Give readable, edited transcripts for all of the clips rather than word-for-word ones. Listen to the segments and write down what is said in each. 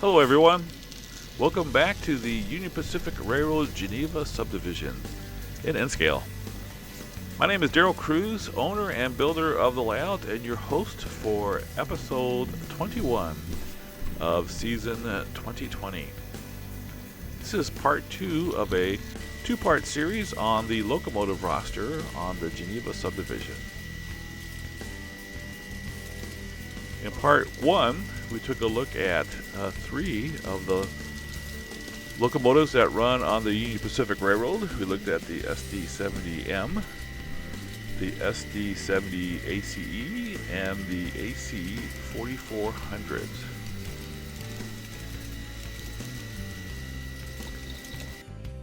Hello everyone, welcome back to the Union Pacific Railroad Geneva Subdivision in N-Scale. My name is Daryl Cruz, owner and builder of the layout and your host for episode 21 of season 2020. This is part 2 of a two-part series on the Locomotive roster on the Geneva Subdivision. In part 1, we took a look at 3 of the locomotives that run on the Union Pacific Railroad. We looked at the SD70M, the SD70 ACE, and the AC 4400.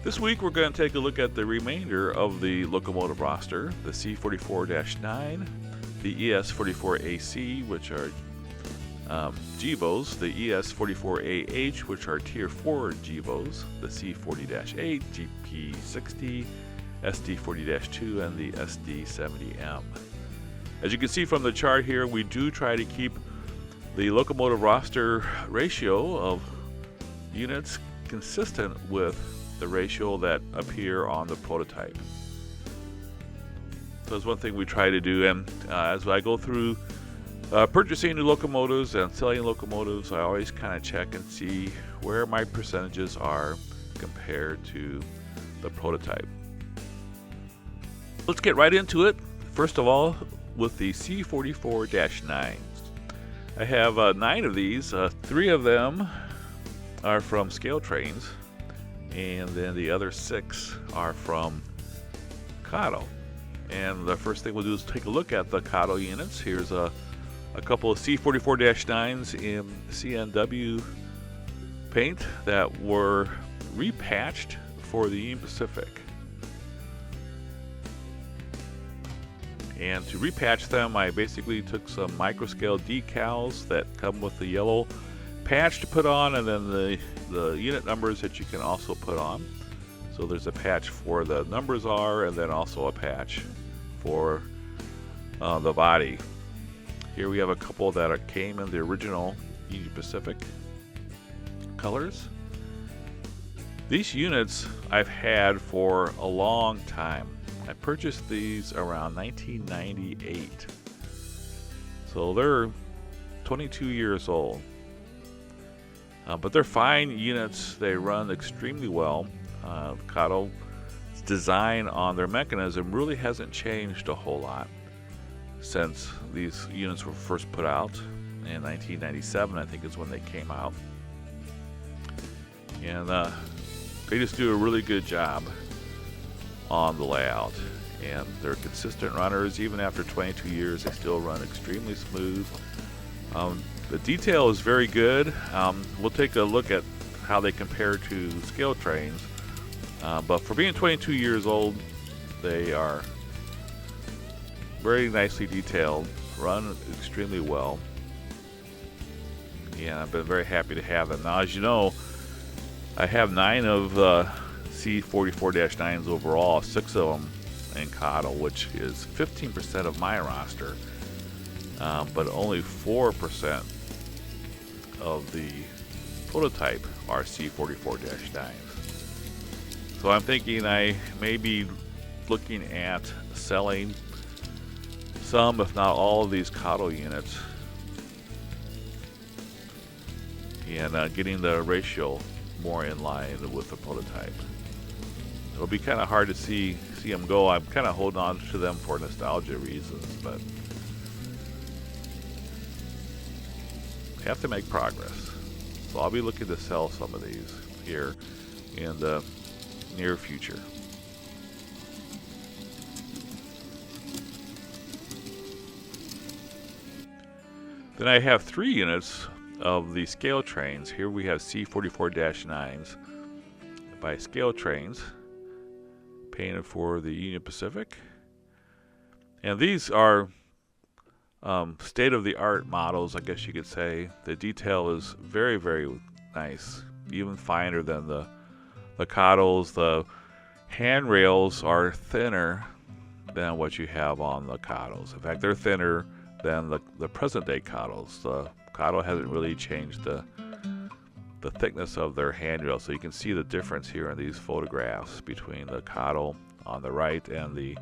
This week we're going to take a look at the remainder of the locomotive roster, the C44-9, the ES44AC, which are GEVOs, the ES44AH, which are Tier 4 GEVOs, the C40-8, GP60, SD40-2, and the SD70M. As you can see from the chart here, we do try to keep the locomotive roster ratio of units consistent with the ratio that appear on the prototype. So that's one thing we try to do, and as I go through purchasing new locomotives and selling locomotives, I always kind of check and see where my percentages are compared to the prototype. Let's get right into it. First of all, with the C44-9s. I have 9 of these. 3 of them are from scale trains, and then the other 6 are from Kato. And the first thing we'll do is take a look at the Kato units. Here's a couple of C44-9s in CNW paint that were repatched for the Union Pacific. And to repatch them, I basically took some microscale decals that come with the yellow patch to put on, and then the unit numbers that you can also put on. So there's a patch for the numbers are, and then also a patch for the body. Here we have a couple that came in the original Union Pacific colors. These units I've had for a long time. I purchased these around 1998. So they're 22 years old. But they're fine units. They run extremely well. Kato's design on their mechanism really hasn't changed a whole lot since these units were first put out in 1997, I think is when they came out. And they just do a really good job on the layout. And they're consistent runners. Even after 22 years, they still run extremely smooth. The detail is very good. We'll take a look at how they compare to scale trains. But for being 22 years old, they are very nicely detailed, run extremely well. Yeah, I've been very happy to have them. Now, as you know, I have 9 of C44-9s overall, 6 of them in Kato, which is 15% of my roster, but only 4% of the prototype are C44-9s. So I'm thinking I may be looking at selling some, if not all, of these Kato units and getting the ratio more in line with the prototype. It'll be kind of hard to see them go. I'm kind of holding on to them for nostalgia reasons, but I have to make progress. So I'll be looking to sell some of these here in the near future. Then I have 3 units of the scale trains. Here we have C44-9s by scale trains, painted for the Union Pacific. And these are state-of-the-art models, I guess you could say. The detail is very, very nice, even finer than the Katos. The handrails are thinner than what you have on the Katos. In fact, they're thinner than the present-day Katos. The Kato hasn't really changed the the thickness of their handrail. So you can see the difference here in these photographs between the Cottle on the right and the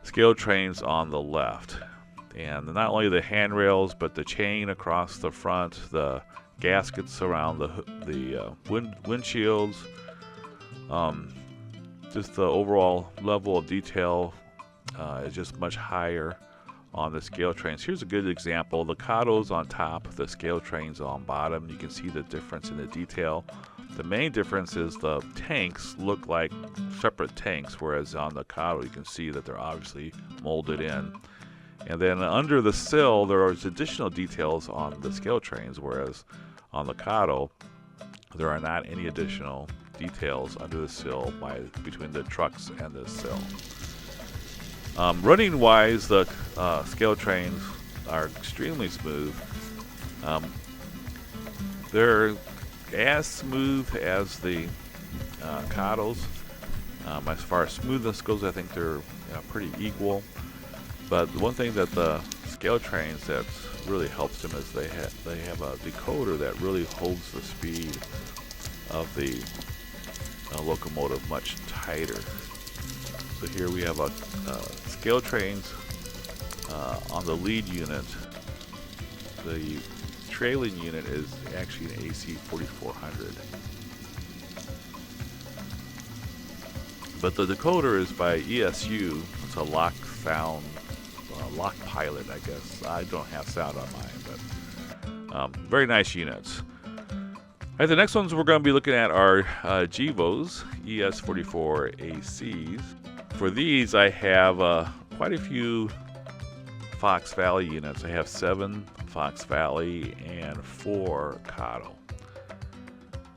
scale trains on the left. And not only the handrails, but the chain across the front, the gaskets around the windshields, just the overall level of detail is just much higher on the scale trains. Here's a good example. The Cottle's on top, the scale trains on bottom. You can see the difference in the detail. The main difference is the tanks look like separate tanks, whereas on the Cottle you can see that they're obviously molded in. And then under the sill there are additional details on the scale trains, whereas on the Cottle there are not any additional details under the sill between the trucks and the sill. Running wise, the scale trains are extremely smooth. They're as smooth as the Cottles. As far as smoothness goes, I think they're pretty equal. But the one thing that the scale trains that really helps them is they have a decoder that really holds the speed of the locomotive much tighter. So here we have a scale trains on the lead unit. The trailing unit is actually an AC 4400. But the decoder is by ESU. It's a lock sound, lock pilot, I guess. I don't have sound on mine, but very nice units. All right, the next ones we're going to be looking at are GEVOs, ES44ACs. For these, I have quite a few Fox Valley units. I have 7 Fox Valley and 4 Cottle.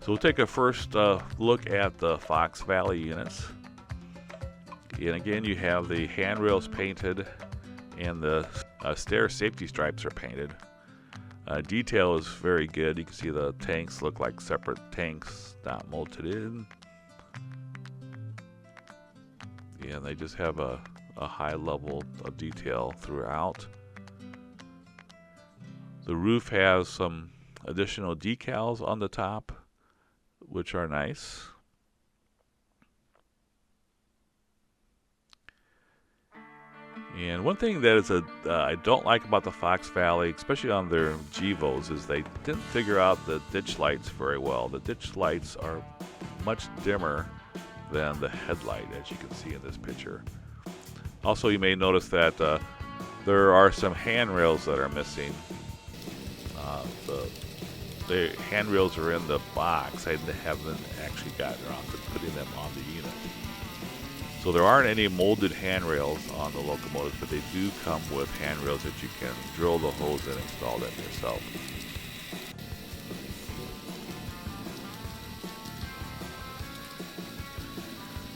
So we'll take a first look at the Fox Valley units. And again, you have the handrails painted and the stair safety stripes are painted. Detail is very good. You can see the tanks look like separate tanks, not molded in. And they just have a high level of detail throughout. The roof has some additional decals on the top, which are nice. And one thing that is I don't like about the Fox Valley, especially on their GEVOs, is they didn't figure out the ditch lights very well. The ditch lights are much dimmer than the headlight, as you can see in this picture. Also, you may notice that there are some handrails that are missing. The handrails are in the box. I haven't actually gotten around to putting them on the unit. So there aren't any molded handrails on the locomotives, but they do come with handrails that you can drill the holes and install them yourself.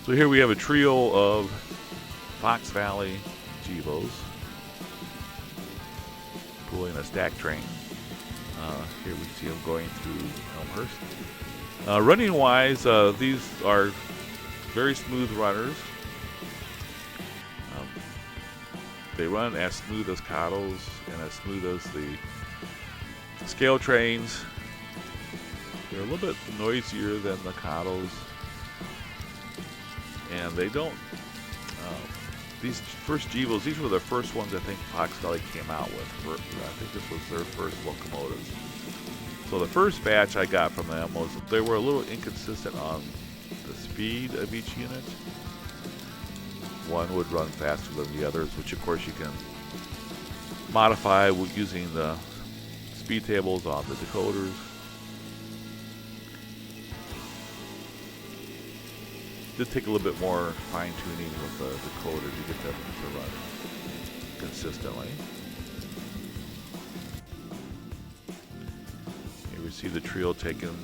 So here we have a trio of Fox Valley GEVOs pulling a stack train. Here we see them going through Elmhurst. Running wise, these are very smooth runners. They run as smooth as Cottles and as smooth as the scale trains. They're a little bit noisier than the Cottles. And they don't, these first GEVOs, these were the first ones I think Fox Valley came out with. I think this was their first locomotives. So the first batch I got from them was, they were a little inconsistent on the speed of each unit. One would run faster than the others, which of course you can modify using the speed tables on the decoders. Did take a little bit more fine tuning with the decoder to get them to run consistently. Here we see the trio taking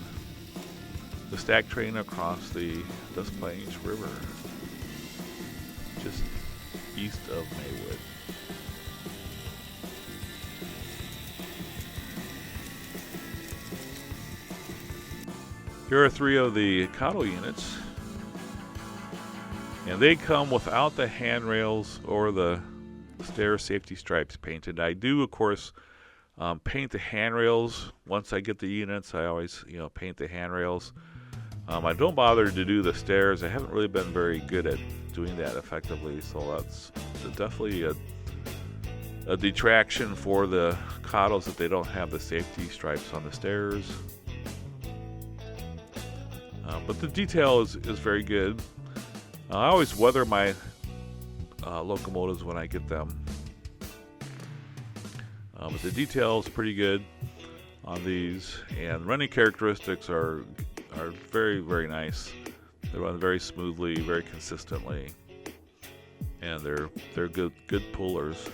the stack train across the Des Plaines River, just east of Maywood. Here are 3 of the Cottle units. And they come without the handrails or the stair safety stripes painted. I do, of course, Paint the handrails. Once I get the units, I always, paint the handrails. I don't bother to do the stairs. I haven't really been very good at doing that effectively, so that's definitely a detraction for the coddles that they don't have the safety stripes on the stairs. But the detail is very good. I always weather my locomotives when I get them. But the detail is pretty good on these, and running characteristics are very, very nice. They run very smoothly, very consistently, and they're good pullers.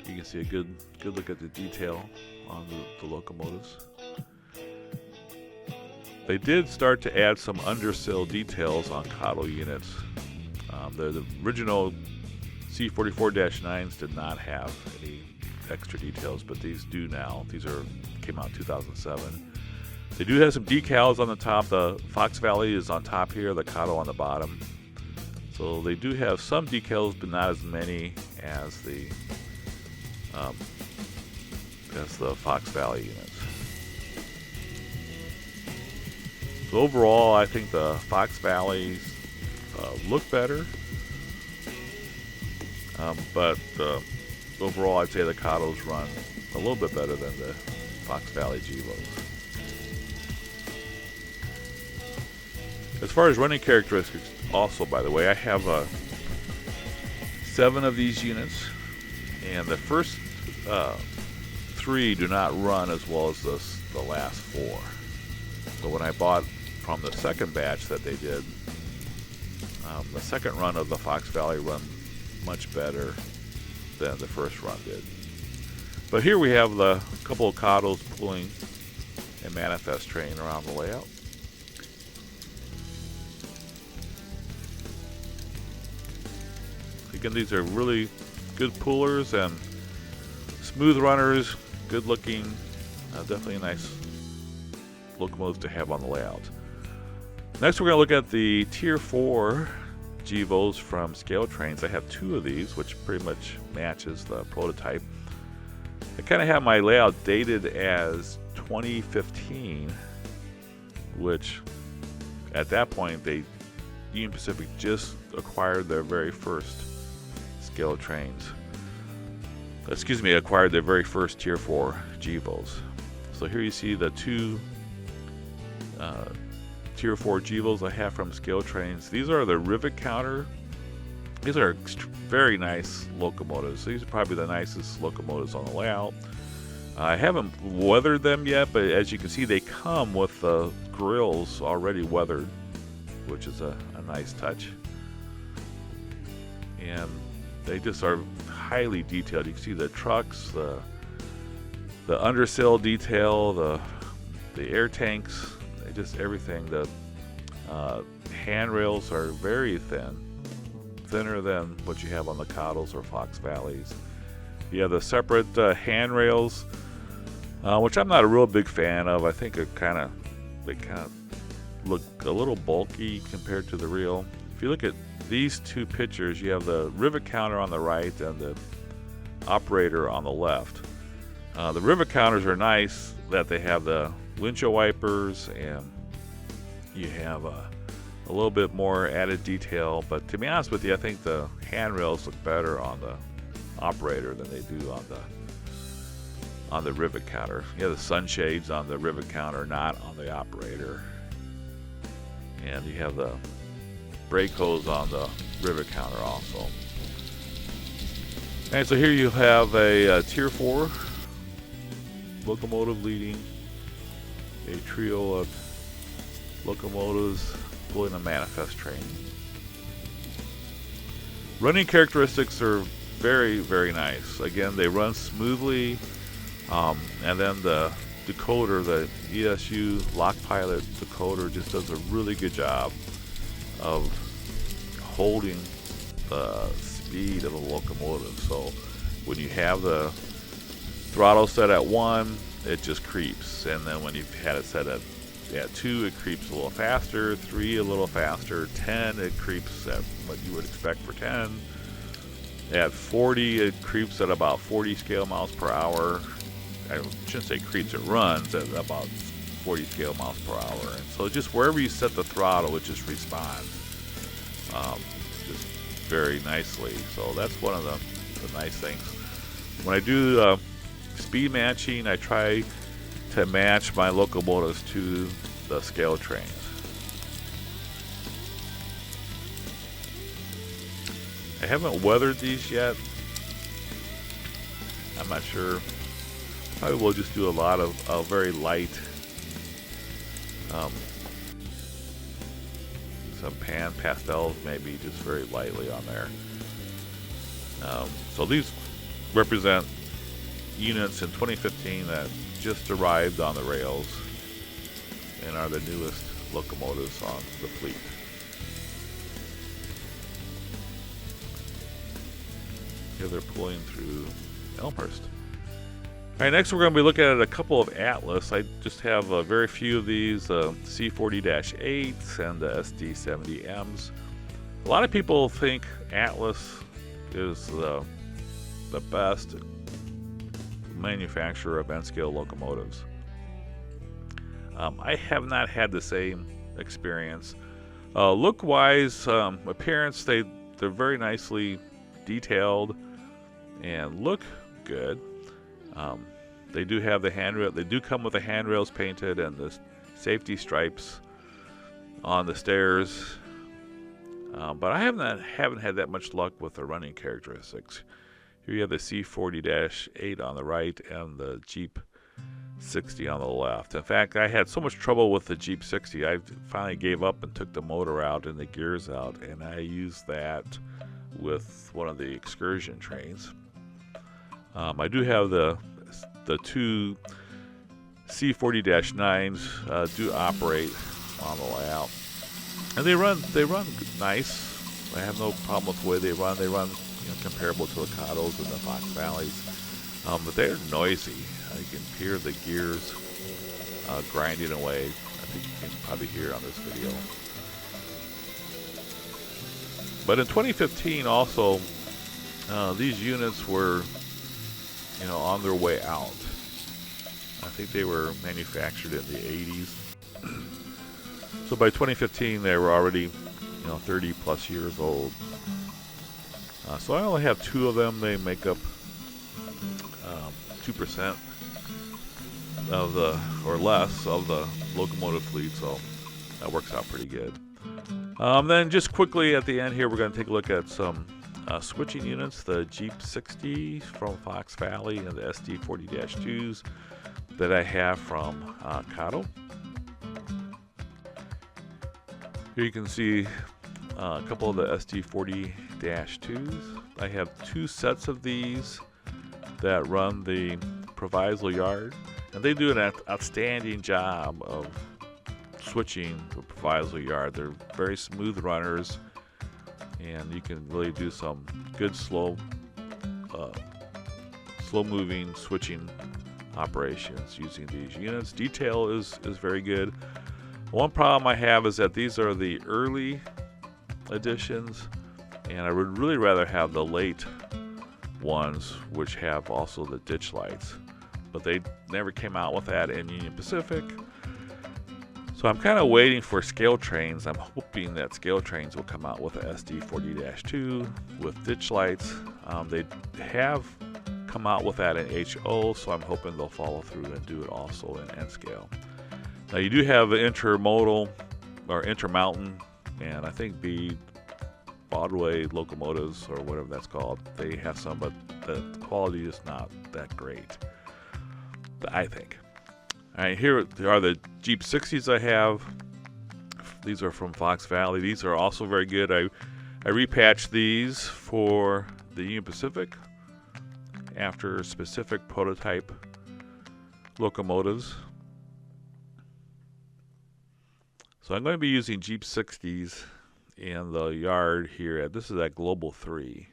You can see a good look at the detail on the locomotives. They did start to add some undersill details on coddle units. The original C44-9s did not have any extra details, but these do now. These came out in 2007. They do have some decals on the top. The Fox Valley is on top here, the coddle on the bottom. So they do have some decals, but not as many as the Fox Valley units. So overall, I think the Fox Valleys look better, but overall, I'd say the coddles run a little bit better than the Fox Valley Gevos. As far as running characteristics, also, by the way, I have 7 of these units, and the first 3 do not run as well as the last 4. So when I bought from the second batch that they did, the second run of the Fox Valley run much better than the first run did. But here we have the couple of coddles pulling a manifest train around the layout. Again, these are really good pullers and smooth runners, good looking, definitely a nice locomotive to have on the layout. Next, we're going to look at the Tier 4 Gevos from Scale Trains. I have 2 of these, which pretty much matches the prototype. I kind of have my layout dated as 2015, which at that point, Union Pacific just acquired their very first Scale Trains. Acquired their very first Tier 4 Gevos. So here you see the 2 Tier 4 Gevos I have from Scale Trains. These are the rivet counter. These are very nice locomotives. These are probably the nicest locomotives on the layout. I haven't weathered them yet, but as you can see, they come with the grills already weathered, which is a nice touch. And they just are highly detailed. You can see the trucks, the undersill detail, the air tanks, just everything. The handrails are very thin, thinner than what you have on the coddles or Fox Valleys. You have the separate handrails, which I'm not a real big fan of. I think they kind of look a little bulky compared to the real. If you look at these 2 pictures, you have the rivet counter on the right and the operator on the left. The rivet counters are nice that they have the windshield wipers, and you have a little bit more added detail. But to be honest with you, I think the handrails look better on the operator than they do on the rivet counter. You have the sunshades on the rivet counter, not on the operator. And you have the brake hose on the rivet counter also. And so here you have a Tier 4 locomotive leading a trio of locomotives pulling a manifest train. Running characteristics are very, very nice. Again, they run smoothly, and then the decoder, the ESU lock pilot decoder, just does a really good job of holding the speed of the locomotive. So when you have the throttle set at 1, it just creeps, and then when you've had it set at 2, it creeps a little faster, 3 a little faster, 10 it creeps at what you would expect for 10, At 40, it creeps at about 40 scale miles per hour. I shouldn't say creeps, it runs at about 40 scale miles per hour. And so just wherever you set the throttle, it just responds just very nicely. So that's one of the nice things. When I do speed matching, I try to match my locomotives to the scale trains. I haven't weathered these yet. I'm not sure. Probably will just do a lot of very light, some pan pastels, maybe just very lightly on there. So these represent units in 2015 that just arrived on the rails and are the newest locomotives on the fleet. Here they're pulling through Elmhurst. All right, next we're going to be looking at a couple of Atlas. I just have very few of these, C40-8s and the SD70Ms. A lot of people think Atlas is the best manufacturer of N-scale locomotives. I have not had the same experience. Look-wise, appearance, they're very nicely detailed and look good. They do have the handrail. They do come with the handrails painted and the safety stripes on the stairs. But I haven't had that much luck with the running characteristics. Here you have the C40-8 on the right and the Jeep 60 on the left. In fact, I had so much trouble with the Jeep 60, I finally gave up and took the motor out and the gears out, and I used that with one of the excursion trains. I do have the two C40-9s do operate on the layout, and they run nice. I have no problem with the way they run. They run comparable to Locatos and the Fox Valleys, but they're noisy. You can hear the gears grinding away. I think you can probably hear on this video. But in 2015 also, these units were on their way out. I think they were manufactured in the 80s. So by 2015 they were already 30 plus years old. So I only have two of them. They make up 2% of the, or less, of the locomotive fleet, so that works out pretty good. Then just quickly at the end here, we're going to take a look at some switching units, the Jeep 60 from Fox Valley and the SD40-2s that I have from Kato. Here you can see a couple of the SD40-2s. I have two sets of these that run the proviso yard, and they do an outstanding job of switching the proviso yard. They're very smooth runners, and you can really do some good slow moving switching operations using these units. Detail is very good. One problem I have is that these are the early editions, and I would really rather have the late ones, which have also the ditch lights, but they never came out with that in Union Pacific. So I'm kind of waiting for scale trains. I'm hoping that scale trains will come out with a SD40-2 with ditch lights. They have come out with that in HO, so I'm hoping they'll follow through and do it also in N scale. Now you do have the intermodal or intermountain, and I think the Broadway locomotives or whatever that's called, they have some, but the quality is not that great, I think. All right, here are the Jeep 60s I have. These are from Fox Valley. These are also very good. I repatched these for the Union Pacific after specific prototype locomotives. So I'm going to be using Jeep 60s in the yard here. This is at Global 3.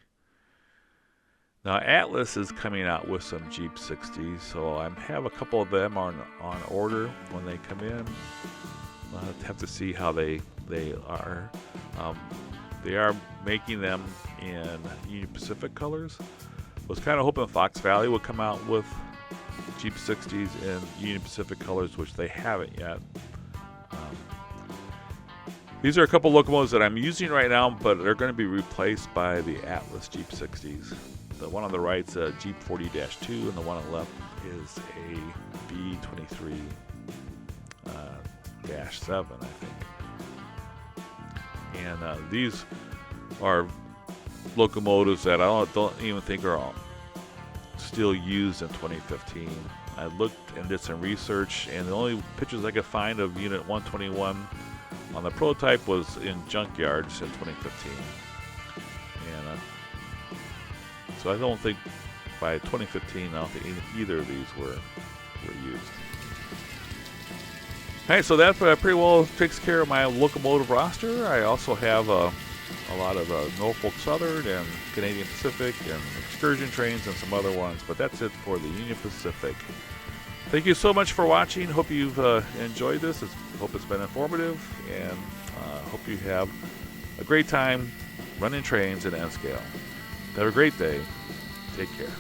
Now Atlas is coming out with some Jeep 60s, so I have a couple of them on order when they come in. I'll have to see how they are. They are making them in Union Pacific colors. Was kind of hoping Fox Valley would come out with Jeep 60s in Union Pacific colors, which they haven't yet. These are a couple locomotives that I'm using right now, but they're going to be replaced by the Atlas Jeep 60s. The one on the right is a Jeep 40-2, and the one on the left is a B23-7, I think. And these are locomotives that I don't even think are all still used in 2015. I looked and did some research, and the only pictures I could find of Unit 121 on the prototype was in junkyards in 2015. And so I don't think by 2015, I don't think either of these were used. Alright, so that pretty well takes care of my locomotive roster. I also have a lot of Norfolk Southern and Canadian Pacific and excursion trains and some other ones, but that's it for the Union Pacific. Thank you so much for watching. Hope you've enjoyed this. Hope it's been informative, and hope you have a great time running trains in N-scale. Have a great day. Take care.